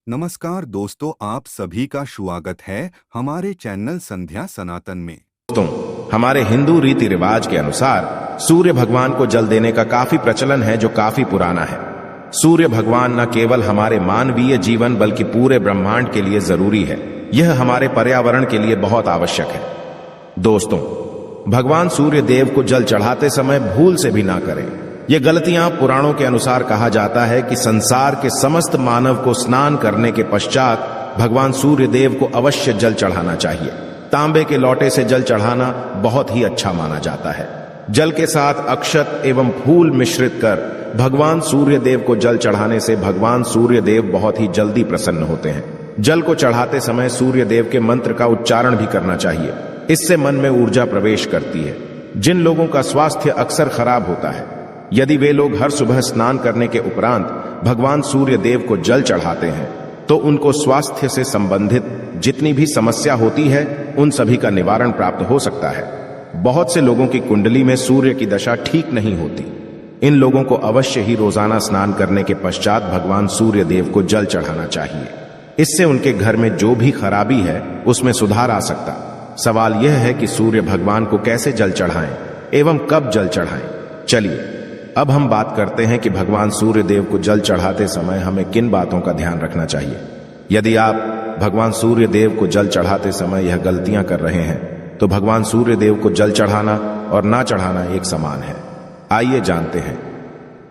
नमस्कार दोस्तों, आप सभी का स्वागत है हमारे चैनल संध्या सनातन में। दोस्तों, हमारे हिंदू रीति रिवाज के अनुसार सूर्य भगवान को जल देने का काफी प्रचलन है, जो काफी पुराना है। सूर्य भगवान न केवल हमारे मानवीय जीवन बल्कि पूरे ब्रह्मांड के लिए जरूरी है। यह हमारे पर्यावरण के लिए बहुत आवश्यक है। दोस्तों, भगवान सूर्य देव को जल चढ़ाते समय भूल से भी ना करें। ये गलतियां पुराणों के अनुसार कहा जाता है कि संसार के समस्त मानव को स्नान करने के पश्चात भगवान सूर्य देव को अवश्य जल चढ़ाना चाहिए। तांबे के लोटे से जल चढ़ाना बहुत ही अच्छा माना जाता है। जल के साथ अक्षत एवं फूल मिश्रित कर भगवान सूर्य देव को जल चढ़ाने से भगवान सूर्य देव बहुत ही जल्दी प्रसन्न होते हैं। जल को चढ़ाते समय सूर्य देव के मंत्र का उच्चारण भी करना चाहिए। इससे मन में ऊर्जा प्रवेश करती है। जिन लोगों का स्वास्थ्य अक्सर खराब होता है, यदि वे लोग हर सुबह स्नान करने के उपरांत भगवान सूर्य देव को जल चढ़ाते हैं तो उनको स्वास्थ्य से संबंधित जितनी भी समस्या होती है उन सभी का निवारण प्राप्त हो सकता है। बहुत से लोगों की कुंडली में सूर्य की दशा ठीक नहीं होती। इन लोगों को अवश्य ही रोजाना स्नान करने के पश्चात भगवान सूर्य देव को जल चढ़ाना चाहिए। इससे उनके घर में जो भी खराबी है उसमें सुधार आ सकता। सवाल यह है कि सूर्य भगवान को कैसे जल चढ़ाएं एवं कब जल चढ़ाएं। चलिए अब हम बात करते हैं कि भगवान सूर्य देव को जल चढ़ाते समय हमें किन बातों का ध्यान रखना चाहिए। यदि आप भगवान सूर्य देव को जल चढ़ाते समय यह गलतियां कर रहे हैं तो भगवान सूर्य देव को जल चढ़ाना और ना चढ़ाना एक समान है। आइए जानते हैं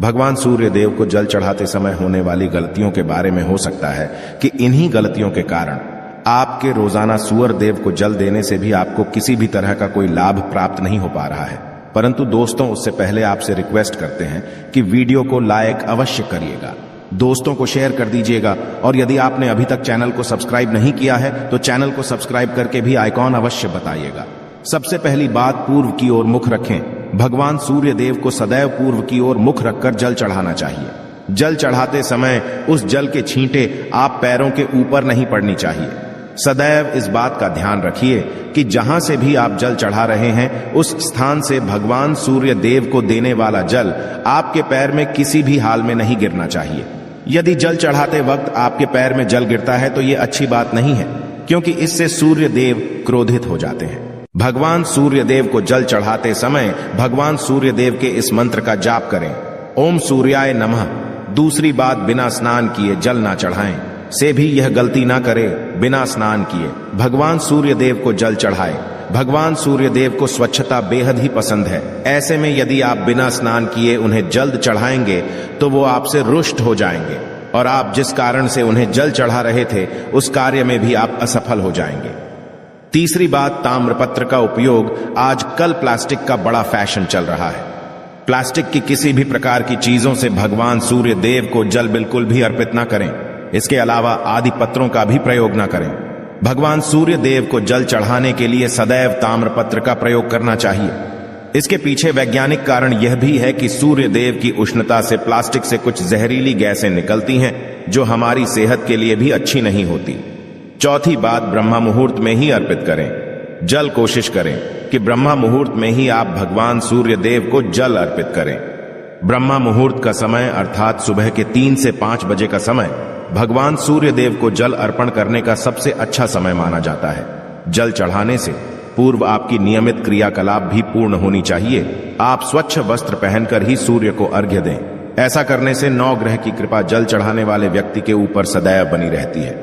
भगवान सूर्य देव को जल चढ़ाते समय होने वाली गलतियों के बारे में। हो सकता है कि इन्हीं गलतियों के कारण आपके रोजाना सूर्य देव को जल देने से भी आपको किसी भी तरह का कोई लाभ प्राप्त नहीं हो पा रहा है। परंतु दोस्तों, उससे पहले आपसे रिक्वेस्ट करते हैं कि वीडियो को लाइक अवश्य करिएगा, दोस्तों को शेयर कर दीजिएगा और यदि आपने अभी तक चैनल को सब्सक्राइब नहीं किया है तो चैनल को सब्सक्राइब करके भी आइकॉन अवश्य बताइएगा। सबसे पहली बात, पूर्व की ओर मुख रखें। भगवान सूर्य देव को सदैव पूर्व की ओर मुख रखकर जल चढ़ाना चाहिए। जल चढ़ाते समय उस जल के छींटे आप पैरों के ऊपर नहीं पड़नी चाहिए। सदैव इस बात का ध्यान रखिए कि जहां से भी आप जल चढ़ा रहे हैं उस स्थान से भगवान सूर्य देव को देने वाला जल आपके पैर में किसी भी हाल में नहीं गिरना चाहिए। यदि जल चढ़ाते वक्त आपके पैर में जल गिरता है तो ये अच्छी बात नहीं है, क्योंकि इससे सूर्य देव क्रोधित हो जाते हैं। भगवान सूर्य देव को जल चढ़ाते समय भगवान सूर्य देव के इस मंत्र का जाप करें, ओम सूर्याय नमः। दूसरी बात, बिना स्नान किए जल ना चढ़ाएं। से भी यह गलती ना करें, बिना स्नान किए भगवान सूर्य देव को जल चढ़ाएं। भगवान सूर्य देव को स्वच्छता बेहद ही पसंद है। ऐसे में यदि आप बिना स्नान किए उन्हें जल चढ़ाएंगे तो वो आपसे रुष्ट हो जाएंगे और आप जिस कारण से उन्हें जल चढ़ा रहे थे उस कार्य में भी आप असफल हो जाएंगे। तीसरी बात, ताम्रपत्र का उपयोग आजकल प्लास्टिक का बड़ा फैशन चल रहा है। प्लास्टिक की किसी भी प्रकार की चीजों से भगवान सूर्य देव को जल बिल्कुल भी अर्पित ना करें। इसके अलावा आदि पत्रों का भी प्रयोग न करें। भगवान सूर्य देव को जल चढ़ाने के लिए सदैव ताम्रपत्र का प्रयोग करना चाहिए। इसके पीछे वैज्ञानिक कारण यह भी है कि सूर्य देव की उष्णता से प्लास्टिक से कुछ जहरीली गैसें निकलती हैं जो हमारी सेहत के लिए भी अच्छी नहीं होती। चौथी बात, ब्रह्मा मुहूर्त में ही अर्पित करें जल। कोशिश करें कि ब्रह्मा मुहूर्त में ही आप भगवान सूर्य देव को जल अर्पित करें। ब्रह्मा मुहूर्त का समय अर्थात सुबह के 3 से 5 बजे का समय भगवान सूर्य देव को जल अर्पण करने का सबसे अच्छा समय माना जाता है। जल चढ़ाने से पूर्व आपकी नियमित क्रियाकलाप भी पूर्ण होनी चाहिए। आप स्वच्छ वस्त्र पहनकर ही सूर्य को अर्घ्य दें। ऐसा करने से 9 ग्रह की कृपा जल चढ़ाने वाले व्यक्ति के ऊपर सदैव बनी रहती है।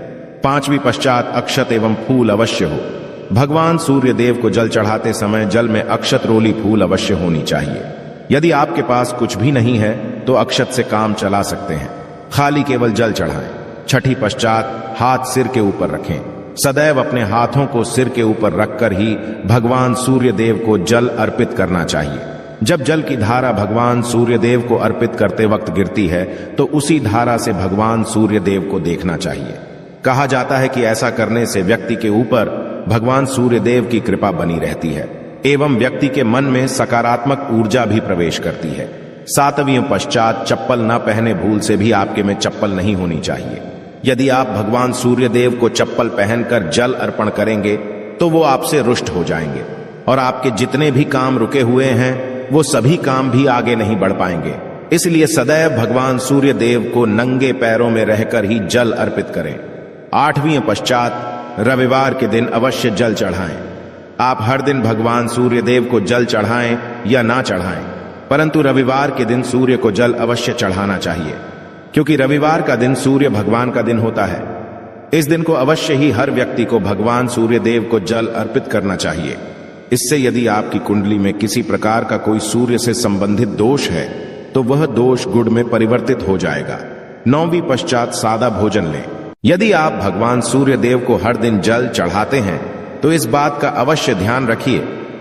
पांचवी पश्चात, अक्षत एवं फूल अवश्य हो। भगवान सूर्य देव को जल चढ़ाते समय जल में अक्षत रोली फूल अवश्य होनी चाहिए। यदि आपके पास कुछ भी नहीं है तो अक्षत से काम चला सकते हैं, खाली केवल जल चढ़ाएं। छठी पश्चात, हाथ सिर के ऊपर रखें। सदैव अपने हाथों को सिर के ऊपर रखकर ही भगवान सूर्य देव को जल अर्पित करना चाहिए। जब जल की धारा भगवान सूर्य देव को अर्पित करते वक्त गिरती है तो उसी धारा से भगवान सूर्य देव को देखना चाहिए। कहा जाता है कि ऐसा करने से व्यक्ति के ऊपर भगवान सूर्य देव की कृपा बनी रहती है एवं व्यक्ति के मन में सकारात्मक ऊर्जा भी प्रवेश करती है। सातवीं पश्चात, चप्पल न पहने भूल से भी आपके में चप्पल नहीं होनी चाहिए। यदि आप भगवान सूर्य देव को चप्पल पहनकर जल अर्पण करेंगे तो वो आपसे रुष्ट हो जाएंगे और आपके जितने भी काम रुके हुए हैं वो सभी काम भी आगे नहीं बढ़ पाएंगे। इसलिए सदैव भगवान सूर्य देव को नंगे पैरों में रहकर ही जल अर्पित करें। 8वीं पश्चात रविवार के दिन अवश्य जल चढ़ाएं। आप हर दिन भगवान सूर्य देव को जल चढ़ाएं या ना चढ़ाएं, परंतु रविवार के दिन सूर्य को जल अवश्य चढ़ाना चाहिए, क्योंकि रविवार का दिन सूर्य भगवान का दिन होता है। इस दिन को अवश्य ही हर व्यक्ति को भगवान सूर्य देव को जल अर्पित करना चाहिए। इससे यदि आपकी कुंडली में किसी प्रकार का कोई सूर्य से संबंधित दोष है तो वह दोष गुण में परिवर्तित हो जाएगा। 9वीं पश्चात सादा भोजन लें। यदि आप भगवान सूर्य देव को हर दिन जल चढ़ाते हैं तो इस बात का अवश्य ध्यान रखिए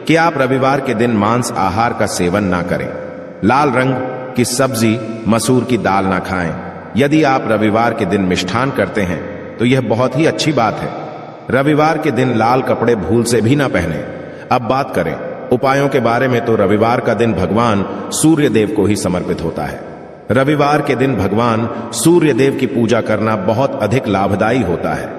कि आप रविवार के दिन मांस आहार का सेवन ना करें। लाल रंग की सब्जी, मसूर की दाल ना खाएं। यदि आप रविवार के दिन मिष्ठान करते हैं तो यह बहुत ही अच्छी बात है। रविवार के दिन लाल कपड़े भूल से भी ना पहने। अब बात करें उपायों के बारे में, तो रविवार का दिन भगवान सूर्य देव को ही समर्पित होता है। रविवार के दिन भगवान सूर्य देव की पूजा करना बहुत अधिक लाभदायी होता है।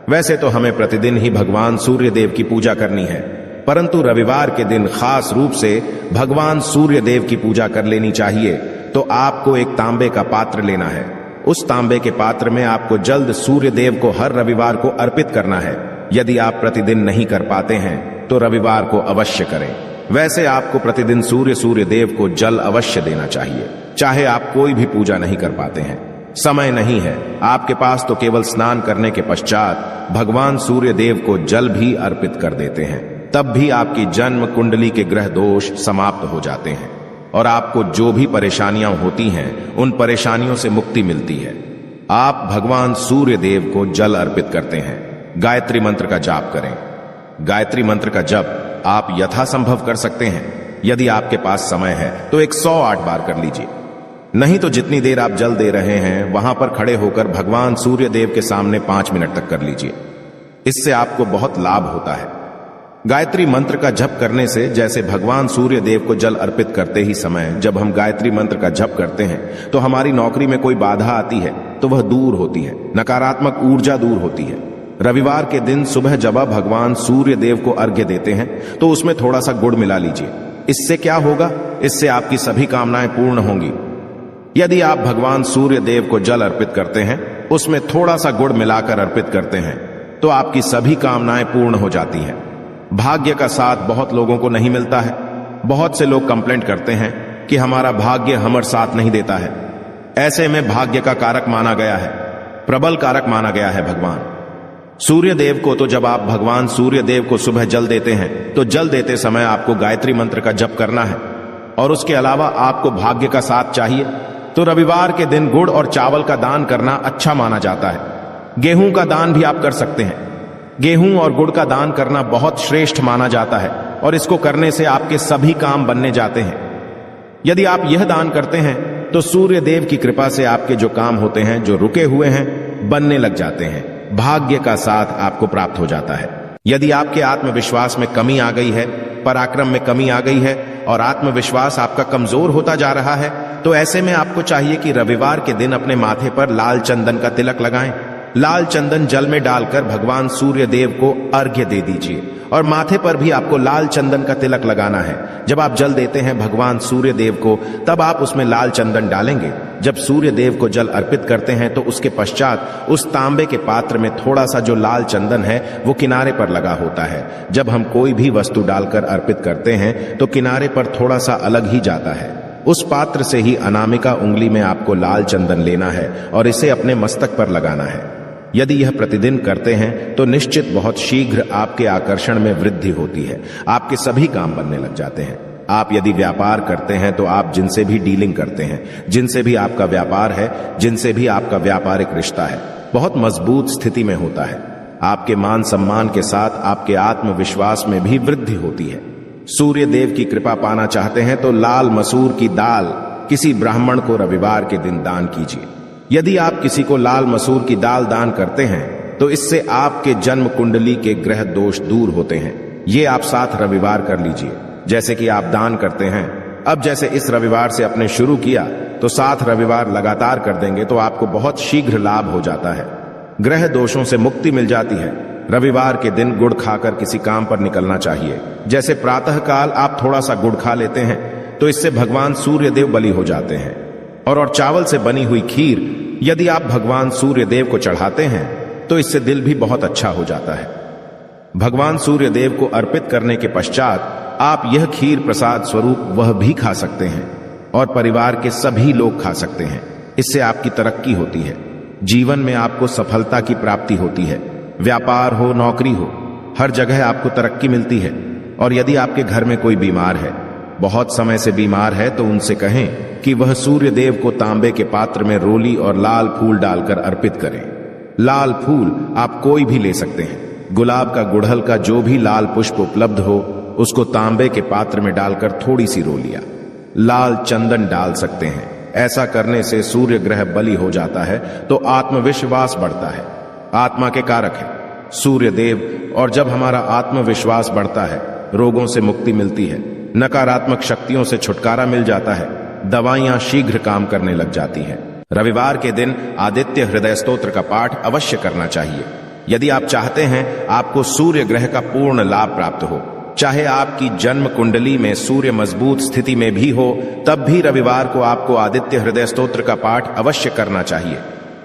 वैसे तो हमें प्रतिदिन ही भगवान सूर्य देव की पूजा करनी है, परंतु रविवार के दिन खास रूप से भगवान सूर्य देव की पूजा कर लेनी चाहिए। तो आपको एक तांबे का पात्र लेना है। उस तांबे के पात्र में आपको जल्द सूर्य देव को हर रविवार को अर्पित करना है। यदि आप प्रतिदिन नहीं कर पाते हैं तो रविवार को अवश्य करें। वैसे आपको प्रतिदिन सूर्य देव को जल अवश्य देना चाहिए, चाहे आप कोई भी पूजा नहीं कर पाते हैं, समय नहीं है आपके पास, तो केवल स्नान करने के पश्चात भगवान सूर्य देव को जल भी अर्पित कर देते हैं। तब भी आपकी जन्म कुंडली के ग्रह दोष समाप्त हो जाते हैं और आपको जो भी परेशानियां होती हैं उन परेशानियों से मुक्ति मिलती है। आप भगवान सूर्य देव को जल अर्पित करते हैं। गायत्री मंत्र का जाप करें। गायत्री मंत्र का जप आप यथासंभव कर सकते हैं। यदि आपके पास समय है तो 108 बार कर लीजिए, नहीं तो जितनी देर आप जल दे रहे हैं वहां पर खड़े होकर भगवान सूर्य देव के सामने 5 मिनट तक कर लीजिए। इससे आपको बहुत लाभ होता है। गायत्री मंत्र का जप करने से, जैसे भगवान सूर्य देव को जल अर्पित करते ही समय जब हम गायत्री मंत्र का जप करते हैं तो हमारी नौकरी में कोई बाधा आती है तो वह दूर होती है, नकारात्मक ऊर्जा दूर होती है। रविवार के दिन सुबह जब आप भगवान सूर्य देव को अर्घ्य देते हैं तो उसमें थोड़ा सा गुड़ मिला लीजिए। इससे क्या होगा? इससे आपकी सभी कामनाएं पूर्ण होंगी। यदि आप भगवान सूर्य देव को जल अर्पित करते हैं, उसमें थोड़ा सा गुड़ मिलाकर अर्पित करते हैं, तो आपकी सभी कामनाएं पूर्ण हो जाती हैं। भाग्य का साथ बहुत लोगों को नहीं मिलता है। बहुत से लोग कंप्लेंट करते हैं कि हमारा भाग्य हमारे साथ नहीं देता है। ऐसे में भाग्य का कारक माना गया है, प्रबल कारक माना गया है भगवान सूर्य देव को। तो जब आप भगवान सूर्य देव को सुबह जल देते हैं तो जल देते समय आपको गायत्री मंत्र का जप करना है और उसके अलावा आपको भाग्य का साथ चाहिए तो रविवार के दिन गुड़ और चावल का दान करना अच्छा माना जाता है। गेहूं का दान भी आप कर सकते हैं। गेहूं और गुड़ का दान करना बहुत श्रेष्ठ माना जाता है और इसको करने से आपके सभी काम बनने जाते हैं। यदि आप यह दान करते हैं तो सूर्य देव की कृपा से आपके जो काम होते हैं, जो रुके हुए हैं, बनने लग जाते हैं। भाग्य का साथ आपको प्राप्त हो जाता है। यदि आपके आत्मविश्वास में कमी आ गई है, पराक्रम में कमी आ गई है और आत्मविश्वास आपका कमजोर होता जा रहा है, तो ऐसे में आपको चाहिए कि रविवार के दिन अपने माथे पर लाल चंदन का तिलक लगाएं। लाल चंदन जल में डालकर भगवान सूर्य देव को अर्घ्य दे दीजिए और माथे पर भी आपको लाल चंदन का तिलक लगाना है। जब आप जल देते हैं भगवान सूर्य देव को, तब आप उसमें लाल चंदन डालेंगे। जब सूर्य देव को जल अर्पित करते हैं तो उसके पश्चात उस तांबे के पात्र में थोड़ा सा जो लाल चंदन है वो किनारे पर लगा होता है। जब हम कोई भी वस्तु डालकर अर्पित करते हैं तो किनारे पर थोड़ा सा अलग ही जाता है। उस पात्र से ही अनामिका उंगली में आपको लाल चंदन लेना है और इसे अपने मस्तक पर लगाना है। यदि यह प्रतिदिन करते हैं तो निश्चित बहुत शीघ्र आपके आकर्षण में वृद्धि होती है। आपके सभी काम बनने लग जाते हैं। आप यदि व्यापार करते हैं तो आप जिनसे भी डीलिंग करते हैं, जिनसे भी आपका व्यापार है, जिनसे भी आपका व्यापारिक रिश्ता है, बहुत मजबूत स्थिति में होता है। आपके मान सम्मान के साथ आपके आत्मविश्वास में भी वृद्धि होती है। सूर्य देव की कृपा पाना चाहते हैं तो लाल मसूर की दाल किसी ब्राह्मण को रविवार के दिन दान कीजिए। यदि आप किसी को लाल मसूर की दाल दान करते हैं तो इससे आपके जन्म कुंडली के ग्रह दोष दूर होते हैं। ये आप 7 रविवार कर लीजिए जैसे कि आप दान करते हैं। अब जैसे इस रविवार से आपने शुरू किया तो 7 रविवार लगातार कर देंगे तो आपको बहुत शीघ्र लाभ हो जाता है। ग्रह दोषों से मुक्ति मिल जाती है। रविवार के दिन गुड़ खाकर किसी काम पर निकलना चाहिए। जैसे प्रातः काल आप थोड़ा सा गुड़ खा लेते हैं तो इससे भगवान सूर्य देव बलि हो जाते हैं। और चावल से बनी हुई खीर यदि आप भगवान सूर्य देव को चढ़ाते हैं तो इससे दिल भी बहुत अच्छा हो जाता है। भगवान सूर्य देव को अर्पित करने के पश्चात आप यह खीर प्रसाद स्वरूप वह भी खा सकते हैं और परिवार के सभी लोग खा सकते हैं। इससे आपकी तरक्की होती है, जीवन में आपको सफलता की प्राप्ति होती है। व्यापार हो, नौकरी हो, हर जगह आपको तरक्की मिलती है। और यदि आपके घर में कोई बीमार है, बहुत समय से बीमार है, तो उनसे कहें कि वह सूर्य देव को तांबे के पात्र में रोली और लाल फूल डालकर अर्पित करें। लाल फूल आप कोई भी ले सकते हैं। गुलाब का, गुड़हल का, जो भी लाल पुष्प उपलब्ध हो उसको तांबे के पात्र में डालकर थोड़ी सी रोलियां, लाल चंदन डाल सकते हैं। ऐसा करने से सूर्य ग्रह बलि हो जाता है तो आत्मविश्वास बढ़ता है। आत्मा के कारक है सूर्य देव, और जब हमारा आत्मविश्वास बढ़ता है रोगों से मुक्ति मिलती है, नकारात्मक शक्तियों से छुटकारा मिल जाता है, दवाइयां शीघ्र काम करने लग जाती हैं। रविवार के दिन आदित्य हृदय स्तोत्र का पाठ अवश्य करना चाहिए यदि आप चाहते हैं आपको सूर्य ग्रह का पूर्ण लाभ प्राप्त हो। चाहे आपकी जन्म कुंडली में सूर्य मजबूत स्थिति में भी हो, तब भी रविवार को आपको आदित्य हृदय स्तोत्र का पाठ अवश्य करना चाहिए।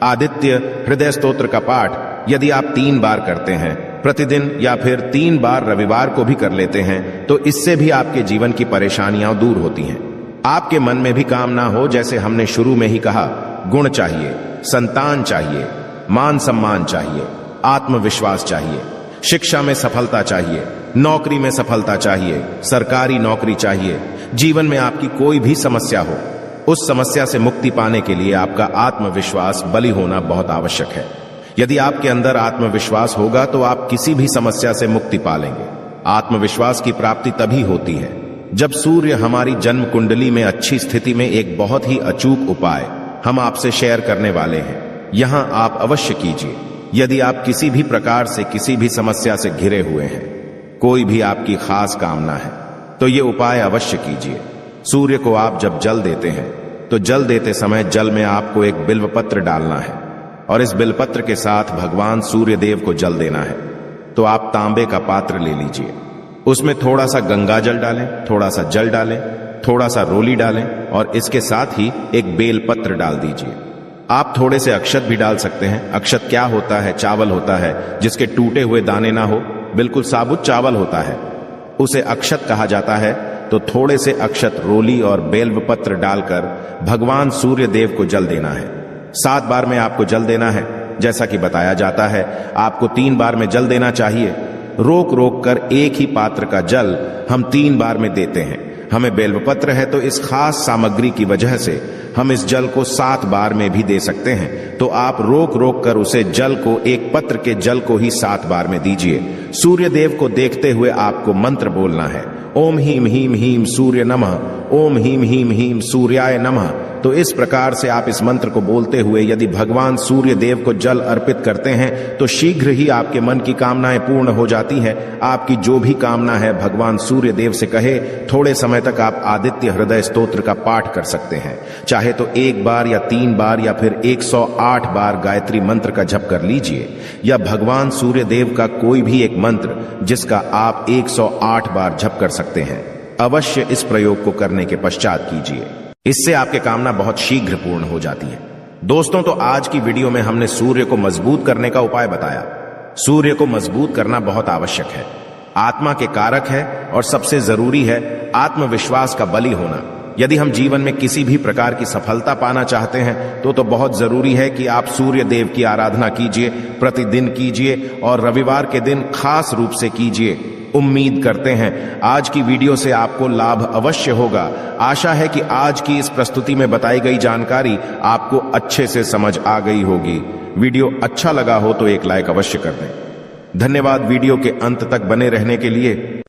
आदित्य हृदय स्तोत्र का पाठ यदि आप 3 बार करते हैं प्रतिदिन, या फिर 3 बार रविवार को भी कर लेते हैं, तो इससे भी आपके जीवन की परेशानियां दूर होती हैं। आपके मन में भी कामना हो, जैसे हमने शुरू में ही कहा, गुण चाहिए, संतान चाहिए, मान सम्मान चाहिए, आत्मविश्वास चाहिए, शिक्षा में सफलता चाहिए, नौकरी में सफलता चाहिए, सरकारी नौकरी चाहिए। जीवन में आपकी कोई भी समस्या हो, उस समस्या से मुक्ति पाने के लिए आपका आत्मविश्वास बलि होना बहुत आवश्यक है। यदि आपके अंदर आत्मविश्वास होगा तो आप किसी भी समस्या से मुक्ति पालेंगे। आत्मविश्वास की प्राप्ति तभी होती है जब सूर्य हमारी जन्म कुंडली में अच्छी स्थिति में। एक बहुत ही अचूक उपाय हम आपसे शेयर करने वाले हैं, यहां आप अवश्य कीजिए। यदि आप किसी भी प्रकार से किसी भी समस्या से घिरे हुए हैं, कोई भी आपकी खास कामना है, तो ये उपाय अवश्य कीजिए। सूर्य को आप जब जल देते हैं तो जल देते समय जल में आपको एक बिल्वपत्र डालना है और इस बिल्वपत्र के साथ भगवान सूर्य देव को जल देना है। तो आप तांबे का पात्र ले लीजिए, उसमें थोड़ा सा गंगा जल डालें, थोड़ा सा जल डालें, थोड़ा सा रोली डालें और इसके साथ ही एक बेलपत्र डाल दीजिए। आप थोड़े से अक्षत भी डाल सकते हैं। अक्षत क्या होता है? चावल होता है जिसके टूटे हुए दाने ना हो, बिल्कुल साबुत चावल होता है, उसे अक्षत कहा जाता है। तो थोड़े से अक्षत, रोली और बेलपत्र डालकर भगवान सूर्य देव को जल देना है। 7 बार में आपको जल देना है। जैसा कि बताया जाता है आपको 3 बार में जल देना चाहिए। रोक रोक कर एक ही पात्र का जल हम 3 बार में देते हैं। हमें बेलपत्र है तो इस खास सामग्री की वजह से हम इस जल को 7 बार में भी दे सकते हैं। तो आप रोक रोक कर उसे जल को, एक पत्र के जल को ही 7 बार में दीजिए। सूर्य देव को देखते हुए आपको मंत्र बोलना है, ओम हीम हीम हीम सूर्य नमः, ओम हीम हीम हीम सूर्याय नमः। तो इस प्रकार से आप इस मंत्र को बोलते हुए यदि भगवान सूर्य देव को जल अर्पित करते हैं तो शीघ्र ही आपके मन की कामनाएं पूर्ण हो जाती हैं। आपकी जो भी कामना है भगवान सूर्य देव से कहे। थोड़े समय तक आप आदित्य हृदय स्तोत्र का पाठ कर सकते हैं। चाहे तो 1 बार या 3 बार या फिर 108 बार गायत्री मंत्र का जप कर लीजिए, या भगवान सूर्य देव का कोई भी एक मंत्र जिसका आप 108 बार जप कर सकते हैं। अवश्य इस प्रयोग को करने के पश्चात कीजिए, इससे आपके कामना बहुत शीघ्र पूर्ण हो जाती है। दोस्तों, तो आज की वीडियो में हमने सूर्य को मजबूत करने का उपाय बताया। सूर्य को मजबूत करना बहुत आवश्यक है, आत्मा के कारक है और सबसे जरूरी है आत्मविश्वास का बलि होना। यदि हम जीवन में किसी भी प्रकार की सफलता पाना चाहते हैं तो बहुत जरूरी है कि आप सूर्य देव की आराधना कीजिए, प्रतिदिन कीजिए और रविवार के दिन खास रूप से कीजिए। उम्मीद करते हैं आज की वीडियो से आपको लाभ अवश्य होगा। आशा है कि आज की इस प्रस्तुति में बताई गई जानकारी आपको अच्छे से समझ आ गई होगी। वीडियो अच्छा लगा हो तो एक लाइक अवश्य कर दें। धन्यवाद वीडियो के अंत तक बने रहने के लिए।